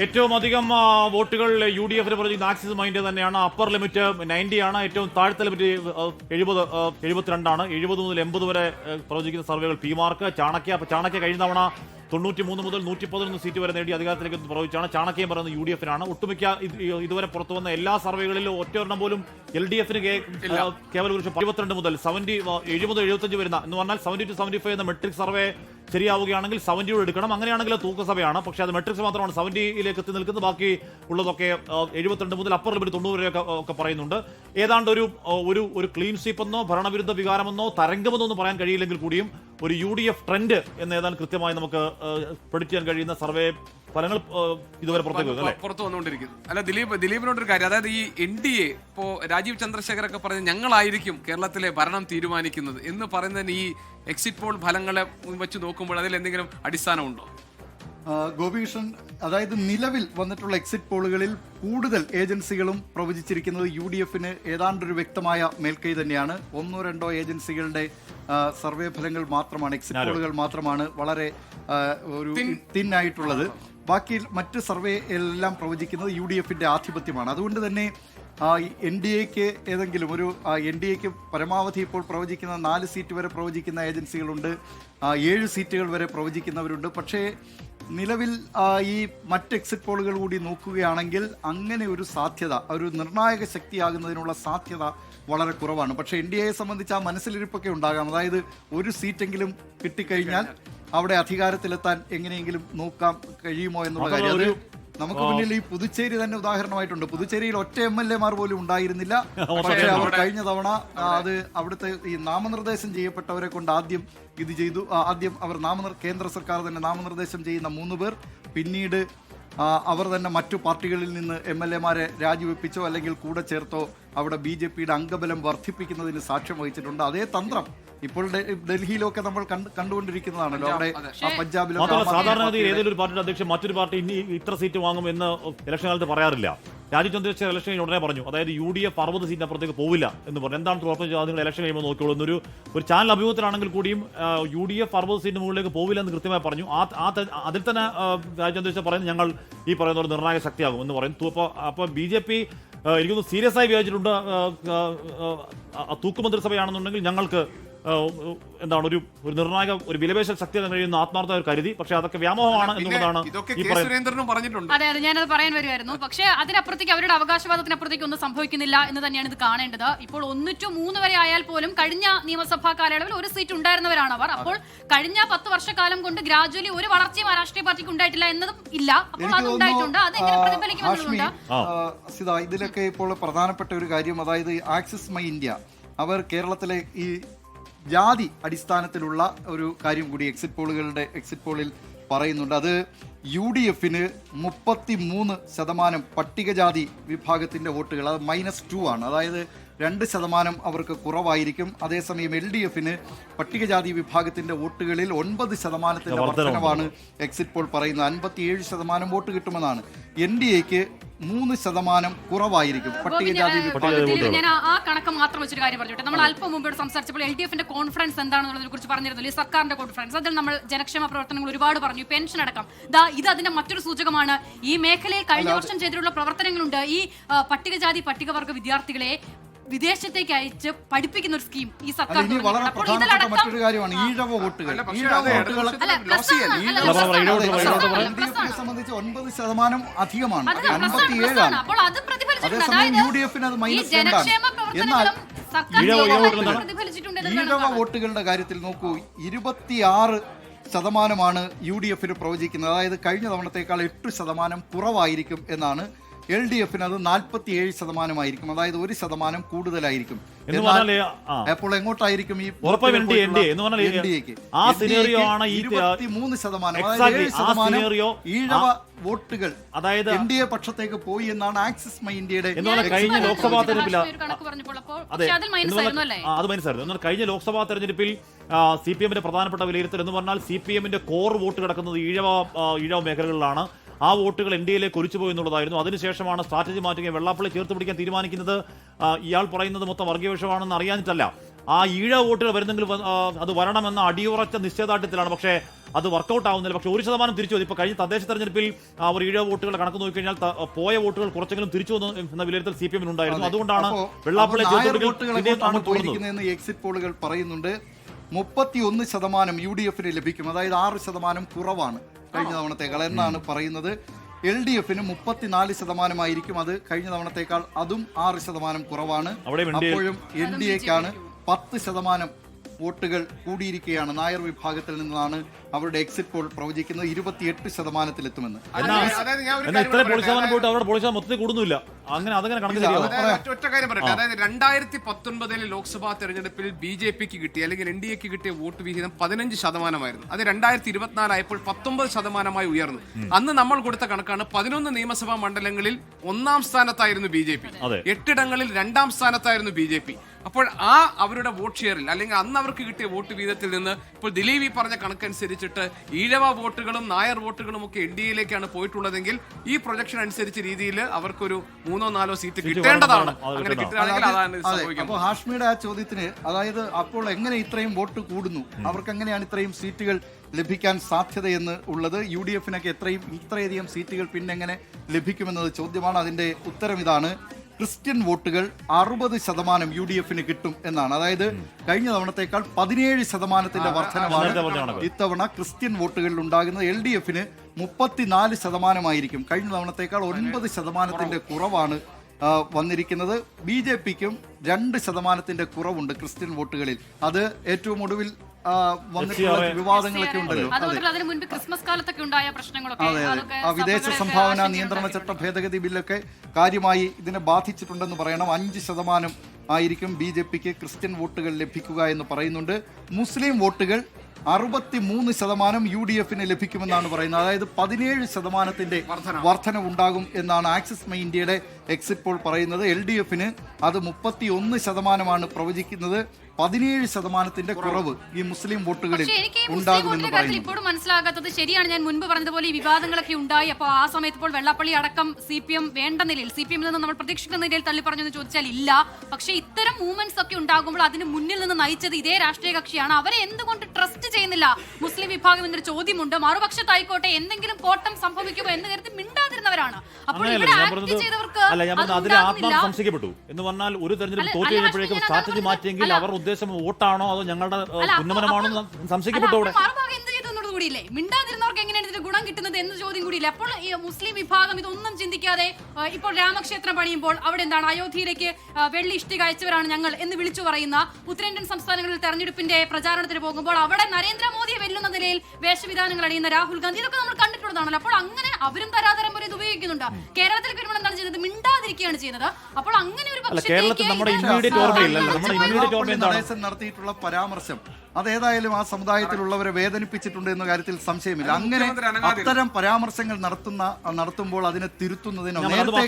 ഏറ്റവും അധികം വോട്ടുകൾ യു ഡി എഫിന് പ്രവചിക്കുന്ന ആക്സിസ് മൈൻഡ് തന്നെയാണ്. അപ്പർ ലിമിറ്റ് 90 ആണ്. ഏറ്റവും താഴത്തെ ലിമിറ്റ് 72 70 മുതൽ 80 വരെ പ്രവചിക്കുന്ന സർവേകൾ പി മാർക്ക് ചാണക്യ. അപ്പൊ ചാണക്യ കഴിഞ്ഞ തവണ 93 മുതൽ 111 സീറ്റ് വരെ നേടി അധികാരത്തിലേക്ക് പ്രവചിച്ചാണ്. ചാണക്യം പറയുന്നത് യു ഡി എഫിനാണ്. ഒട്ടുമിക്ക ഇതുവരെ പുറത്തു വന്ന എല്ലാ സർവേകളിലും ഒറ്റൊരെണ്ണം പോലും എൽ ഡി എഫിന് കേവല പുരുഷം 72 മുതൽ 70 75 വരുന്ന എന്ന് പറഞ്ഞാൽ 70 to 75 എന്ന മെട്രിക് സർവേ ശരിയാവുകയാണെങ്കിൽ 70 എടുക്കണം. അങ്ങനെയാണെങ്കിൽ തൂക്കസഭയാണ്. പക്ഷേ അത് മെട്രിക്സ് മാത്രമാണ് 70യിലേക്ക് എത്തി നിൽക്കുന്നത്. ബാക്കി ഉള്ളതൊക്കെ 72 മുതൽ അപ്പർ ലിമിറ്റ് 90 വരെ ഒക്കെ പറയുന്നുണ്ട്. ഏതാണ്ട് ഒരു ക്ലീൻ സ്വീപ്പ് എന്നോ ഭരണവിരുദ്ധ വികാരമെന്നോ തരംഗമെന്നോ ഒന്നും പറയാൻ കഴിയില്ലെങ്കിൽ കൂടിയും ഒരു യു ഡി എഫ് ട്രെൻഡ് എന്ന് ഏതാണ്ട് കൃത്യമായി നമുക്ക് പ്രഡിക്റ്റ് ചെയ്യാൻ കഴിയുന്ന സർവേ ഫലങ്ങൾ ഇതുവരെ പുറത്തു വന്നുകൊണ്ടിരിക്കുന്നു. അല്ല ദിലീപിനോടൊരു കാര്യം, അതായത് ഈ എൻ ഡി എ ഇപ്പോ രാജീവ് ചന്ദ്രശേഖരൊക്കെ പറഞ്ഞ് ഞങ്ങളായിരിക്കും കേരളത്തിലെ ഭരണം തീരുമാനിക്കുന്നത് എന്ന് പറയുന്നതിന് ഈ എക്സിറ്റ് പോൾ ഫലങ്ങളെ വെച്ച് നോക്കുമ്പോൾ അതിൽ എന്തെങ്കിലും അടിസ്ഥാനമുണ്ടോ? ഗോപികൃഷ്ണൻ, അതായത് നിലവിൽ വന്നിട്ടുള്ള എക്സിറ്റ് പോളുകളിൽ കൂടുതൽ ഏജൻസികളും പ്രവചിച്ചിരിക്കുന്നത് യു ഡി എഫിന് ഏതാണ്ടൊരു വ്യക്തമായ മേൽക്കൈ തന്നെയാണ്. 1-2 ഏജൻസികളുടെ സർവേ ഫലങ്ങൾ മാത്രമാണ്, എക്സിറ്റ് പോളുകൾ മാത്രമാണ് വളരെ ഒരു തിന്നായിട്ടുള്ളത്. ബാക്കി മറ്റ് സർവേ എല്ലാം പ്രവചിക്കുന്നത് യു ഡി എഫിന്റെ ആധിപത്യമാണ്. അതുകൊണ്ട് തന്നെ എൻ ഡി എക്ക് ഏതെങ്കിലും ഒരു എൻ ഡി എക്ക് പരമാവധി ഇപ്പോൾ പ്രവചിക്കുന്ന 4 സീറ്റ് വരെ പ്രവചിക്കുന്ന ഏജൻസികളുണ്ട്, 7 സീറ്റുകൾ വരെ പ്രവചിക്കുന്നവരുണ്ട്. പക്ഷേ നിലവിൽ ഈ മറ്റ് എക്സിറ്റ് പോളുകൾ കൂടി നോക്കുകയാണെങ്കിൽ അങ്ങനെ ഒരു സാധ്യത, ഒരു നിർണായക ശക്തിയാകുന്നതിനുള്ള സാധ്യത വളരെ കുറവാണ്. പക്ഷേ എൻ ഡി എയെ സംബന്ധിച്ച് ആ മനസ്സിലിരിപ്പൊക്കെ ഉണ്ടാകാം. അതായത് ഒരു സീറ്റെങ്കിലും കിട്ടിക്കഴിഞ്ഞാൽ അവിടെ അധികാരത്തിലെത്താൻ എങ്ങനെയെങ്കിലും നോക്കാൻ കഴിയുമോ എന്നുള്ള കാര്യം. അത് നമുക്ക് മുന്നിൽ ഈ പുതുച്ചേരി തന്നെ ഉദാഹരണമായിട്ടുണ്ട്. പുതുച്ചേരിയിൽ ഒറ്റ MLA പോലും ഉണ്ടായിരുന്നില്ല. പക്ഷേ അവർ കഴിഞ്ഞ തവണ അത് അവിടുത്തെ ഈ നാമനിർദ്ദേശം ചെയ്യപ്പെട്ടവരെ കൊണ്ട് ആദ്യം ഇത് ചെയ്തു. ആദ്യം അവർ കേന്ദ്ര സർക്കാർ തന്നെ നാമനിർദ്ദേശം ചെയ്യുന്ന 3 പേർ പിന്നീട് അവർ തന്നെ മറ്റു പാർട്ടികളിൽ നിന്ന് MLA രാജിവെപ്പിച്ചോ അല്ലെങ്കിൽ കൂടെ ചേർത്തോ അവിടെ BJPയുടെ അംഗബലം വർദ്ധിപ്പിക്കുന്നതിന് സാക്ഷ്യം വഹിച്ചിട്ടുണ്ട്. അതേ തന്ത്രം ഇപ്പോൾ ഡൽഹിയിലൊക്കെ നമ്മൾ കണ്ടുകൊണ്ടിരിക്കുന്നതാണല്ലോ. അവിടെ പഞ്ചാബിലോ സാധാരണഗതിയിൽ ഏതൊരു പാർട്ടിയുടെ അധ്യക്ഷൻ മറ്റൊരു പാർട്ടി ഇനി ഇത്ര സീറ്റ് വാങ്ങും എന്ന് ഇലക്ഷൻ കാലത്ത് പറയാറില്ല. രാജീവ് ചന്ദ്രശേഖർ ഇലക്ഷൻ ഉടനെ പറഞ്ഞു, അതായത് UDF 60 സീറ്റിന് അപ്പുറത്തേക്ക് പോവില്ല എന്ന് പറഞ്ഞു. എന്താണ് ഉറപ്പ്? നിങ്ങൾ ഇലക്ഷൻ കഴിയുമ്പോൾ നോക്കിയോളൂ എന്നൊരു ചാനൽ അഭിമുഖത്തിലാണെങ്കിൽ കൂടിയും UDF 60 സീറ്റിന് മുകളിലേക്ക് പോവില്ല എന്ന് കൃത്യമായി പറഞ്ഞു. അതിൽ തന്നെ രാജീവ് ചന്ദ്രശേഖർ പറയുന്നത് ഞങ്ങൾ ഈ പറയുന്ന ഒരു നിർണായക ശക്തിയാകും എന്ന് പറയുന്നു. അപ്പോൾ BJP എനിക്കൊന്ന് സീരിയസ് ആയി വിചാരിച്ചിട്ടുണ്ട്. തൂക്കുമന്ത്രിസഭയാണെന്നുണ്ടെങ്കിൽ ഞങ്ങൾക്ക് എന്താണ് ഒരു നിർണായക ഒരു വിലപേശൽ ശക്തി കഴിയുന്ന ആത്മാർത്ഥ കരുതി. പക്ഷെ അതൊക്കെ വ്യാമോഹമാണ് എന്നുള്ളതാണ് പറഞ്ഞിട്ടുണ്ട്. അതെ, ഞാനത് പറയാൻ വരുമായിരുന്നു. പക്ഷേ അതിനപ്പുറത്തേക്ക് അവരുടെ അവകാശവാദത്തിനപ്പുറത്തേക്ക് ഒന്നും സംഭവിക്കുന്നില്ല എന്ന് തന്നെയാണ് ഇത് കാണേണ്ടത്. ഇപ്പോൾ 1 to 3 വരെ ആയാൽ പോലും കഴിഞ്ഞ നിയമസഭാ കാലയളവിൽ ഒരു സീറ്റ് ഉണ്ടായിരുന്നവരാണ് അവർ. അപ്പോൾ കഴിഞ്ഞ 10 വർഷക്കാലം കൊണ്ട് ഗ്രാജുവലി ഒരു വളർച്ചയും ആ രാഷ്ട്രീയ പാർട്ടിക്ക് ഉണ്ടായിട്ടില്ല എന്നതും ഇല്ല. അപ്പോൾ അത് ഉണ്ടായിട്ടുണ്ട്. അതെങ്ങനെ പ്രതിഫലിക്കുമെന്നുണ്ട്. ഇതിലൊക്കെ ഇപ്പോൾ പ്രധാനപ്പെട്ട ഒരു കാര്യം, അതായത് ആക്സിസ് മൈ ഇന്ത്യ അവർ കേരളത്തിലെ ഈ ജാതി അടിസ്ഥാനത്തിലുള്ള ഒരു കാര്യം കൂടി എക്സിറ്റ് പോളിൽ പറയുന്നുണ്ട്. അത് UDFന് 33% പട്ടികജാതി വിഭാഗത്തിന്റെ വോട്ടുകൾ, അത് -2 ആണ്. അതായത് 2% അവർക്ക് കുറവായിരിക്കും. അതേസമയം LDFന് പട്ടികജാതി വിഭാഗത്തിന്റെ വോട്ടുകളിൽ 9% വർധനവാണ് എക്സിറ്റ് പോൾ പറയുന്നത്. 57% വോട്ട് കിട്ടുമെന്നാണ്. NDAക്ക് 3% കുറവായിരിക്കും പട്ടികജാതി വിഭാഗത്തിൽ. ഞാൻ ആ കണക്ക് മാത്രം വെച്ചൊരു കാര്യം പറഞ്ഞോട്ടെ. നമ്മൾ അല്പം മുമ്പോട്ട് സംസാരിച്ചപ്പോൾ LDFന്റെ കോൺഫറൻസ് എന്താണെന്നുള്ളതിനെ കുറിച്ച് പറഞ്ഞിരുന്നല്ലോ, ഈ സർക്കാരിന്റെ കോൺഫറൻസ്. അതിൽ നമ്മൾ ജനക്ഷേമ പ്രവർത്തനങ്ങൾ ഒരുപാട് പറഞ്ഞു, പെൻഷൻ അടക്കം. ഇത് അതിന്റെ മറ്റൊരു സൂചകമാണ്. ഈ മേഖലയിൽ കഴിഞ്ഞ വർഷം ചെയ്തിട്ടുള്ള പ്രവർത്തനങ്ങളുണ്ട്. ഈ പട്ടികവർഗ വിദ്യാർത്ഥികളെ വിദേശത്തേക്ക് അയച്ച് പഠിപ്പിക്കുന്ന ഒരു സ്കീം ഈ സർക്കാർ. മറ്റൊരു കാര്യമാണ് ഈഴവ വോട്ടുകൾ. സംബന്ധിച്ച് 9% അധികമാണ്, 57 ആണ്. അതേസമയം UDFന് അത് -2 ആണ്. എന്നാൽ ഈഴവ വോട്ടുകളുടെ കാര്യത്തിൽ നോക്കൂ, 26% UDFന് പ്രവചിക്കുന്നത്. അതായത് കഴിഞ്ഞ തവണത്തേക്കാൾ 8% കുറവായിരിക്കും എന്നാണ്. LDFന് അത് 47% ആയിരിക്കും. അതായത് 1% കൂടുതലായിരിക്കും. അപ്പോൾ എങ്ങോട്ടായിരിക്കും ഈ 23% ഈഴവ വോട്ടുകൾ അതായത് NDA പക്ഷത്തേക്ക് പോയി എന്നാണ് ആക്സിസ് മൈ ഇന്ത്യയുടെ കഴിഞ്ഞ ലോക്സഭാ തെരഞ്ഞെടുപ്പിൽ അത് മനസ്സിലായിരുന്നു. എന്നാൽ കഴിഞ്ഞ ലോക്സഭാ തെരഞ്ഞെടുപ്പിൽ CPMന്റെ പ്രധാനപ്പെട്ട വിലയിരുത്തൽ എന്ന് പറഞ്ഞാൽ CPMന്റെ കോർ വോട്ട് കിടക്കുന്നത് ഈഴവ മേഖലകളിലാണ്. ആ വോട്ടുകൾ NDAയിലേക്ക് ഒലിച്ചുപോയി എന്നുള്ളതായിരുന്നു. അതിനുശേഷമാണ് സ്ട്രാറ്റജി മാറ്റുകയും വെള്ളാപ്പള്ളി ചേർത്ത് പിടിക്കാൻ തീരുമാനിക്കുന്നത്. ഇയാൾ പറയുന്നത് മൊത്തം വർഗീയ വിഷയമാണെന്ന് അറിയാനിട്ടല്ല. ആ ഈഴവ വോട്ടുകൾ വരുന്നെങ്കിൽ അത് വരണമെന്ന അടിയുറച്ച നിശ്ചയദാർഢ്യത്തിലാണ്. പക്ഷേ അത് വർക്കൗട്ട് ആവുന്നില്ല. പക്ഷേ 1% തിരിച്ചു വന്നു. ഇപ്പോൾ കഴിഞ്ഞ തദ്ദേശ തെരഞ്ഞെടുപ്പിൽ അവർ ഈഴവ വോട്ടുകളുടെ കണക്ക് നോക്കിക്കഴിഞ്ഞാൽ പോയ വോട്ടുകൾ കുറച്ചെങ്കിലും തിരിച്ചു വന്നു എന്ന വിലയിരുത്തൽ CPM ഉണ്ടായിരുന്നു. അതുകൊണ്ടാണ് വെള്ളാപ്പള്ളി എക്സിറ്റ് പോളുകൾ പറയുന്നുണ്ട് 31% UDF ലഭിക്കും. അതായത് 6% കുറവാണ് കഴിഞ്ഞ തവണത്തേക്കാൾ എന്നാണ് പറയുന്നത്. LDF 34% അത് കഴിഞ്ഞ തവണത്തേക്കാൾ അതും 6% കുറവാണ്. അപ്പോഴും NDAക്കാണ് 10% വോട്ടുകൾ കൂടിയിരിക്കുകയാണ്. നായർ വിഭാഗത്തിൽ നിന്നാണ് അവരുടെ എക്സിറ്റ് പോൾ പ്രവചിക്കുന്നത് 28%-ലെത്തുമെന്ന്. മൊത്തത്തിൽ കൂടുന്നില്ല. ഒറ്റ കാര്യം പറയട്ടെ, അതായത് 2019 ലോക്സഭാ തെരഞ്ഞെടുപ്പിൽ BJPക്ക് കിട്ടിയ അല്ലെങ്കിൽ NDAക്ക് കിട്ടിയ വോട്ട് വിഹിതം 15%. അത് 2024 ആയപ്പോൾ 19% ഉയർന്നു. അന്ന് നമ്മൾ കൊടുത്ത കണക്കാണ് 11 നിയമസഭാ മണ്ഡലങ്ങളിൽ 1ാം സ്ഥാനത്തായിരുന്നു BJP, 8 ഇടങ്ങളിൽ 2ാം സ്ഥാനത്തായിരുന്നു BJP. അപ്പോൾ ആ അവരുടെ വോട്ട് ഷെയറിൽ അല്ലെങ്കിൽ അന്ന് അവർക്ക് കിട്ടിയ വോട്ട് വീതത്തിൽ നിന്ന് ഇപ്പോൾ ദിലീപ് ഈ പറഞ്ഞ കണക്കനുസരിച്ചിട്ട് ഈഴവ വോട്ടുകളും നായർ വോട്ടുകളും ഒക്കെ NDAയിലേക്കാണ് പോയിട്ടുള്ളതെങ്കിൽ ഈ പ്രൊജക്ഷൻ അനുസരിച്ച് രീതിയിൽ അവർക്കൊരു 3-4 സീറ്റ് കിട്ടേണ്ടതാണ്. അങ്ങനെ കിട്ടുകയാണെങ്കിൽ അതാണ് സംഭവിക്കുന്നത്. അപ്പോൾ ഹാഷ്മിയുടെ ആ ചോദ്യത്തിന്, അതായത് അപ്പോൾ എങ്ങനെ ഇത്രയും വോട്ട് കൂടുന്നു, അവർക്ക് എങ്ങനെയാണ് ഇത്രയും സീറ്റുകൾ ലഭിക്കാൻ സാധ്യതയെന്ന് ഉള്ളത്, UDFനൊക്കെ ഇത്രയധികം സീറ്റുകൾ പിന്നെങ്ങനെ ലഭിക്കുമെന്നത് ചോദ്യമാണ്. അതിന്റെ ഉത്തരം ഇതാണ്. ക്രിസ്ത്യൻ വോട്ടുകൾ 60% UDFന് കിട്ടും എന്നാണ്. അതായത് കഴിഞ്ഞ തവണത്തേക്കാൾ 17% വർധനമാണ് ഇത്തവണ ക്രിസ്ത്യൻ വോട്ടുകളിൽ ഉണ്ടാകുന്നത്. LDFന് 34% കഴിഞ്ഞ തവണത്തേക്കാൾ 9% കുറവാണ് വന്നിരിക്കുന്നത്. BJPക്കും 2% കുറവുണ്ട് ക്രിസ്ത്യൻ വോട്ടുകളിൽ. അത് ഏറ്റവും ഒടുവിൽ വന്നിട്ടുള്ള വിവാദങ്ങളൊക്കെ ഉണ്ടല്ലോ. വിദേശ സംഭാവന നിയന്ത്രണ ചട്ട ഭേദഗതി ബില്ലൊക്കെ കാര്യമായി ഇതിനെ ബാധിച്ചിട്ടുണ്ടെന്ന് പറയണം. 5% ആയിരിക്കും BJPക്ക് ക്രിസ്ത്യൻ വോട്ടുകൾ ലഭിക്കുക എന്ന് പറയുന്നുണ്ട്. മുസ്ലിം വോട്ടുകൾ 63% UDFന് ലഭിക്കുമെന്നാണ് പറയുന്നത്. അതായത് 17% വർധനവുണ്ടാകും എന്നാണ് ആക്സിസ് ഇന്ത്യയുടെ എക്സിറ്റ് പോൾ പറയുന്നത്. LDFന് അത് 31% പ്രവചിക്കുന്നത്. 17% കുറവ് ഈ മുസ്ലിം വോട്ടുകളിൽ ഉണ്ടാകുമെന്ന് പറയുന്നു. ഇപ്പോഴും മനസ്സിലാകാത്തത് ശരിയാണ്. ഞാൻ മുൻപ് പറഞ്ഞതുപോലെ ഈ വിവാദങ്ങളൊക്കെ ഉണ്ടായി. അപ്പോൾ ആ സമയത്ത് ഇപ്പോൾ വെള്ളാപ്പള്ളി അടക്കം CPM വേണ്ട നിലയിൽ, CPM നിന്ന് നമ്മൾ പ്രതീക്ഷിക്കുന്ന നിലയിൽ തള്ളി പറഞ്ഞെന്ന് ചോദിച്ചാൽ ഇല്ല. പക്ഷേ ഇത്തരം മൂവ്മെന്റ്സ് ഒക്കെ ഉണ്ടാകുമ്പോൾ അതിന് മുന്നിൽ നിന്ന് നയിച്ചത് ഇതേ രാഷ്ട്രീയ കക്ഷിയാണ്. അവരെ എന്തുകൊണ്ട് ട്രസ്റ്റ് ചെയ്യുന്നില്ല മുസ്ലിം വിഭാഗം എന്നൊരു ചോദ്യമുണ്ട്. മറുപക്ഷത്തായിക്കോട്ടെ എന്തെങ്കിലും കോട്ടം സംഭവിക്കുമോ എന്ന് കരുതി മിണ്ടാതിരുന്നവരാണ്. അപ്പോൾ ഇവിടെ ആക്ട് ചെയ്തവർക്ക് സംശയിക്കപ്പെട്ടു എന്ന് പറഞ്ഞാൽ ഒരു തെരഞ്ഞെടുപ്പ് തോറ്റു കഴിഞ്ഞപ്പോഴേക്കും സ്ട്രാറ്റജി മാറ്റിയെങ്കിൽ അവർ ഉദ്ദേശം വോട്ടാണോ അതോ ഞങ്ങളുടെ ഉന്നമനമാണോ സംശയിക്കപ്പെട്ടു. കൂടിയില്ലേ മിണ്ടാതിരുന്നവർക്ക് എങ്ങനെയാണ് ഇതിന്റെ ഗുണം കിട്ടുന്നത് എന്ന ചോദ്യം കൂടിയില്ല. അപ്പോൾ ഈ മുസ്ലിം വിഭാഗം ഇതൊന്നും ചിന്തിക്കാതെ ഇപ്പോൾ രാമക്ഷേത്രം പണിയുമ്പോൾ അവിടെ എന്താണ് അയോധ്യയിലേക്ക് വെള്ളി ഇഷ്ടിക അയച്ചവരാണ് ഞങ്ങൾ എന്ന് വിളിച്ചു പറയുന്ന ഉത്തരേന്ത്യൻ സംസ്ഥാനങ്ങളിൽ തെരഞ്ഞെടുപ്പിന്റെ പ്രചാരണത്തിന് പോകുമ്പോൾ അവിടെ നരേന്ദ്രമോദിയെ വെല്ലുന്ന നിലയിൽ വേഷവിധാനങ്ങൾ അണിയുന്ന രാഹുൽ ഗാന്ധി, ഇതൊക്കെ നമ്മൾ കണ്ടിട്ടുള്ളതാണല്ലോ. അപ്പോൾ അങ്ങനെ അവരും തരാതരം പോലെ ഇത് ഉപയോഗിക്കുന്നുണ്ട്. കേരളത്തിലേക്ക് വരുമ്പോൾ എന്താണ് ചെയ്യുന്നത്? മിണ്ടാതിരിക്കുകയാണ് ചെയ്യുന്നത്. അപ്പോൾ അങ്ങനെ ഒരു നടത്തിയിട്ടുള്ള പരാമർശം അതേതായാലും ആ സമുദായത്തിലുള്ളവരെ വേദനിപ്പിച്ചിട്ടുണ്ട് എന്ന കാര്യത്തിൽ സംശയമില്ല. അങ്ങനെ അത്തരം പരാമർശങ്ങൾ നടത്തുമ്പോൾ അതിനെ തിരുത്തുന്നതിനോ, നേരത്തെ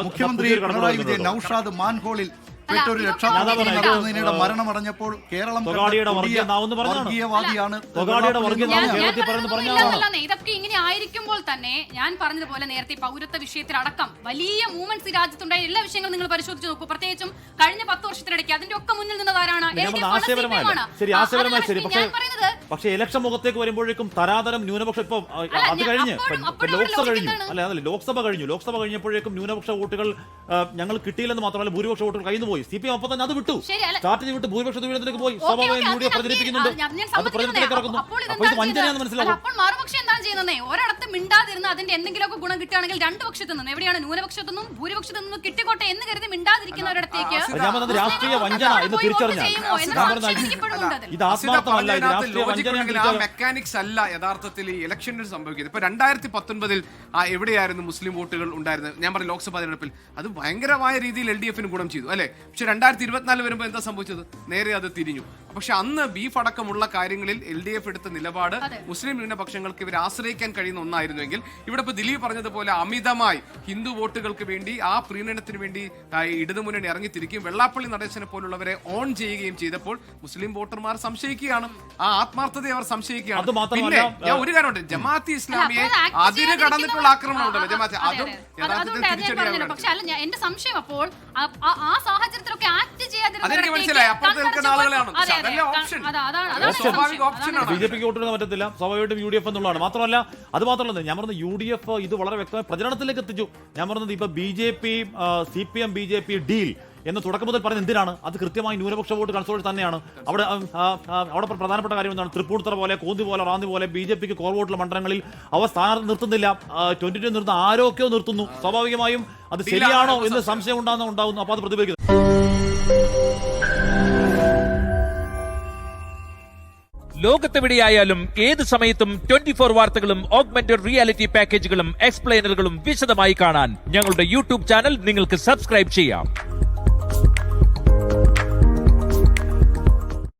മുഖ്യമന്ത്രി പിണറായി വിജയൻ നൌഷാദ് മാൻഹോളിൽ മരണമടഞ്ഞപ്പോൾ കേരളം വർഗീയവാദിയാണ്. ഇതൊക്കെ ഇങ്ങനെ ആയിരിക്കുമ്പോൾ തന്നെ ഞാൻ പറഞ്ഞതുപോലെ നേരത്തെ പൗരത്വ വിഷയത്തിലടക്കം വലിയ മൂവ്മെന്റ്സ് ഈ രാജ്യത്തുണ്ടായ എല്ലാ വിഷയങ്ങളും നിങ്ങൾ പരിശോധിച്ച് നോക്കൂ. പ്രത്യേകിച്ചും കഴിഞ്ഞ 10 വർഷത്തിനിടയ്ക്ക് അതിന്റെ ഒക്കെ മുന്നിൽ നിന്നതാരാണ്? പക്ഷേ ഇലക്ഷൻ മുഖത്തേക്ക് വരുമ്പോഴേക്കും തരാതരം ന്യൂനപക്ഷം ഇപ്പൊ അത് കഴിഞ്ഞ് ലോക്സഭ കഴിഞ്ഞപ്പോഴേക്കും ന്യൂനപക്ഷ വോട്ടുകൾ ഞങ്ങൾ കിട്ടിയില്ലെന്ന് മാത്രമല്ല ഭൂരിപക്ഷ വോട്ടുകൾ കയ്യിൽ പോയി. CPM അപ്പം തന്നെ അത് വിട്ടു, സ്റ്റാർട്ട് വിട്ട് ഭൂരിപക്ഷ ദൂരത്തിലേക്ക് പോയി. സ്വാഭാവികം UDF പ്രചരിപ്പിക്കുന്നുണ്ട്, അത് പ്രചരണത്തിലേക്ക് ഇറക്കുന്നു. അപ്പോൾ ഇത് വഞ്ചനയാണെന്ന് മനസ്സിലാവും. അപ്പോൾ മറുപക്ഷം എന്താണ് ചെയ്യുന്നത്? ഒരിടത്ത് മിണ്ടാതിരുന്ന് അതിന്റെ എന്തെങ്കിലുമൊക്കെ ഗുണം കിട്ടുകയാണെങ്കിൽ രണ്ട് പക്ഷത്തു നിന്ന്, എവിടെയാണ് ന്യൂനപക്ഷത്തു നിന്നും ഭൂരിപക്ഷത്തു നിന്നും കിട്ടിക്കോട്ടെ എന്ന് കരുതി മിണ്ടാതിരിക്കുന്നവരിടത്തേക്ക് രാഷ്ട്രീയ വഞ്ചന എന്ന് തിരിച്ചറിഞ്ഞാൽ ഇത് ആത്മാർത്ഥമല്ല, ഇത് രാഷ്ട്രീയ മെക്കാനിക്സ് അല്ല യഥാർത്ഥത്തിൽ ഈ ഇലക്ഷനിൽ സംഭവിക്കുന്നത്. ഇപ്പൊ 2019 എവിടെയായിരുന്നു മുസ്ലിം വോട്ടുകൾ ഉണ്ടായിരുന്നത്? ഞാൻ പറഞ്ഞു ലോക്സഭാ തെരഞ്ഞെടുപ്പിൽ അത് ഭയങ്കരമായ രീതിയിൽ LDFന് ഗുണം ചെയ്തു അല്ലെ. പക്ഷെ 2024 വരുമ്പോൾ എന്താ സംഭവിച്ചത്? നേരെ അത് തിരിഞ്ഞു. പക്ഷെ അന്ന് ബീഫ് അടക്കമുള്ള കാര്യങ്ങളിൽ LDF എടുത്ത നിലപാട് മുസ്ലിം ന്യൂനപക്ഷങ്ങൾക്ക് ഇവരെ ആശ്രയിക്കാൻ കഴിയുന്ന ഒന്നായിരുന്നുവെങ്കിൽ ഇവിടെ ഇപ്പൊ ദിലീപ് പറഞ്ഞതുപോലെ അമിതമായി ഹിന്ദു വോട്ടുകൾക്ക് വേണ്ടി ആ പ്രീണനത്തിന് വേണ്ടി ഇടതുമുന്നണി ഇറങ്ങിത്തിരിക്കും. വെള്ളാപ്പള്ളി നടേശനെ പോലുള്ളവരെ ഓൺ ചെയ്യുകയും ചെയ്തപ്പോൾ മുസ്ലിം വോട്ടർമാർ സംശയിക്കുകയാണ്, ആ ആത്മാർത്ഥതയെ അവർ സംശയിക്കുകയാണ്. പിന്നെ ഞാൻ ഒരു കാര്യമുണ്ട്, ജമാഅത്തെ ഇസ്ലാമിയെ അതിര് കടന്നിട്ടുള്ള ആക്രമണം ഉണ്ടല്ലോ ജമാഅത്തെ, അതും യഥാർത്ഥത്തിൽ തിരിച്ചടിയാണ്. പക്ഷെ അല്ല, എന്റെ സംശയം അപ്പോൾ ആ സാഹചര്യം സാഹചര്യത്തിലൊക്കെ ആക്ട് അതെനിക്ക് മനസ്സിലായി. അപ്പുറത്ത് നിൽക്കുന്ന ആളുകളാണ്. അതല്ലേ ഓപ്ഷൻ. സ്വാഭാവിക ഓപ്ഷനാണ്. ബി ജെ പിക്ക് വോട്ട് ചെയ്യാൻ പറ്റത്തില്ല, സ്വാഭാവികമായിട്ടും യു ഡി എഫ് എന്നുള്ളതാണ്. മാത്രമല്ല അത് മാത്രമല്ല, ഞാൻ പറഞ്ഞത് യു ഡി എഫ് ഇത് വളരെ വ്യക്തമായി പ്രചരണത്തിലേക്ക് എത്തിച്ചു. ഞാൻ പറഞ്ഞത് ഇപ്പൊ B J P CPM BJP deal എന്ന് തുടക്കം മുതൽ പറയുന്നത് എന്തിനാണ്? അത് കൃത്യമായി ന്യൂനപക്ഷ വോട്ട് കൺസോൾട്ട് തന്നെയാണ്. അവിടെ പ്രധാനപ്പെട്ട കാര്യം എന്താണ്? തൃപ്പൂണിത്തറ പോലെ, കോന്തി പോലെ, റാന്നി പോലെ BJP ക്ക് കോർ വോട്ടുള്ള മണ്ഡലങ്ങളിൽ അവർ സ്ഥാനാർത്ഥി നിർത്തുന്നില്ല. 22 നിർത്തുന്ന ആരോക്കെയോ നിർത്തുന്നു. സ്വാഭാവികമായും അത് ശരിയാണോ എന്ന് സംശയം ഉണ്ടാകുന്നു. അപ്പൊ അത് പ്രതിഫലിക്കുന്നു. ലോകത്തെവിടെയായാലും ഏത് സമയത്തും 24 വാർത്തകളും ഓഗ്മെന്റഡ് റിയാലിറ്റി പാക്കേജുകളും എക്സ്പ്ലെയിനറുകളും വിശദമായി കാണാൻ ഞങ്ങളുടെ യൂട്യൂബ് ചാനൽ നിങ്ങൾക്ക് സബ്സ്ക്രൈബ് ചെയ്യാം.